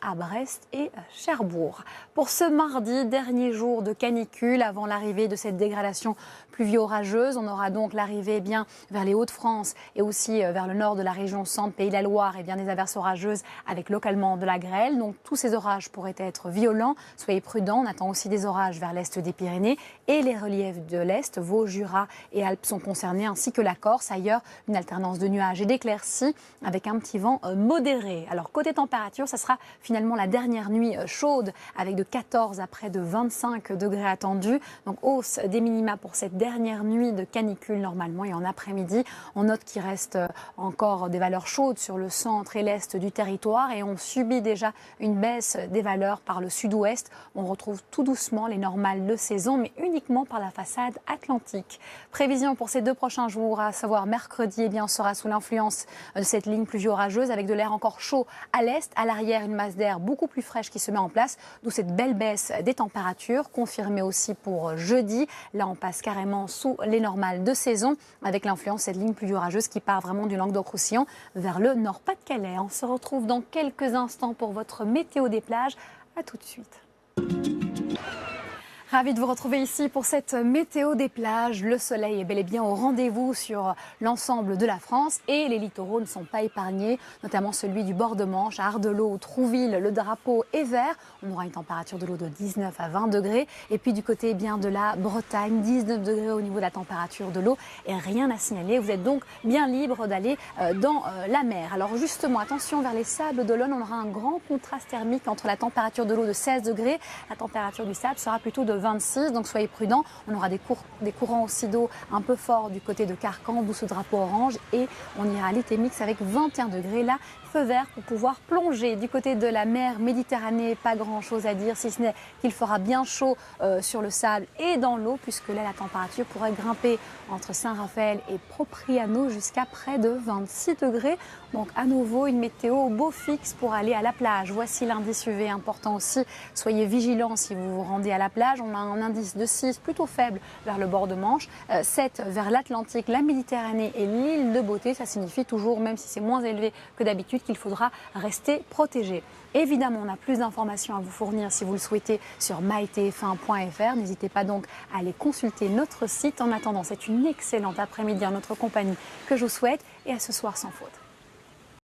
À Brest et Cherbourg. Pour ce mardi, dernier jour de canicule avant l'arrivée de cette dégradation pluvio-orageuse, on aura donc l'arrivée vers les Hauts-de-France et aussi vers le nord de la région centre, Pays de la Loire et bien des averses orageuses avec localement de la grêle. Donc tous ces orages pourraient être violents. Soyez prudents, on attend aussi des orages vers l'est des Pyrénées et les reliefs de l'est, Vaud, Jura et Alpes sont concernés ainsi que la Corse. Ailleurs, une alternance de nuages et d'éclaircies avec un petit vent modéré. Alors côté température, ça sera finalement la dernière nuit chaude avec de 14 à près de 25 degrés attendus. Donc hausse des minima pour cette dernière nuit de canicule normalement. Et en après-midi, on note qu'il reste encore des valeurs chaudes sur le centre et l'est du territoire. Et on subit déjà une baisse des valeurs par le sud-ouest. On retrouve tout doucement les normales de saison, mais uniquement par la façade atlantique. Prévision pour ces 2 prochains jours, à savoir mercredi, on sera sous l'influence de cette ligne pluvio-orageuse avec de l'air encore chaud à l'est, à l'arrière une masse d'air beaucoup plus fraîche qui se met en place, d'où cette belle baisse des températures, confirmée aussi pour jeudi. Là, on passe carrément sous les normales de saison, avec l'influence de cette ligne pluvio-orageuse qui part vraiment du Languedoc-Roussillon vers le Nord-Pas-de-Calais. On se retrouve dans quelques instants pour votre météo des plages. À tout de suite. Ravi de vous retrouver ici pour cette météo des plages. Le soleil est bel et bien au rendez-vous sur l'ensemble de la France et les littoraux ne sont pas épargnés, notamment celui du bord de Manche, à Ardelot ou Trouville. Le drapeau est vert. On aura une température de l'eau de 19 à 20 degrés. Et puis du côté de la Bretagne, 19 degrés au niveau de la température de l'eau et rien à signaler. Vous êtes donc bien libre d'aller dans la mer. Alors justement, attention vers les Sables d'Olonne, on aura un grand contraste thermique entre la température de l'eau de 16 degrés. La température du sable sera plutôt de 26, donc soyez prudents. On aura des courants aussi d'eau un peu forts du côté de Carcan, d'où ce drapeau orange. Et on ira à l'Itémix avec 21 degrés. Là, feu vert pour pouvoir plonger. Du côté de la mer Méditerranée, pas grand chose à dire, si ce n'est qu'il fera bien chaud sur le sable et dans l'eau, puisque là, la température pourrait grimper entre Saint-Raphaël et Propriano jusqu'à près de 26 degrés. Donc à nouveau, une météo au beau fixe pour aller à la plage. Voici l'indice UV important aussi. Soyez vigilants si vous vous rendez à la plage. On a un indice de 6 plutôt faible vers le bord de Manche, 7 vers l'Atlantique, la Méditerranée et l'île de Beauté. Ça signifie toujours, même si c'est moins élevé que d'habitude, qu'il faudra rester protégé. Évidemment, on a plus d'informations à vous fournir si vous le souhaitez sur mytf1.fr. N'hésitez pas donc à aller consulter notre site. En attendant, c'est une excellente après-midi en notre compagnie que je vous souhaite et à ce soir sans faute.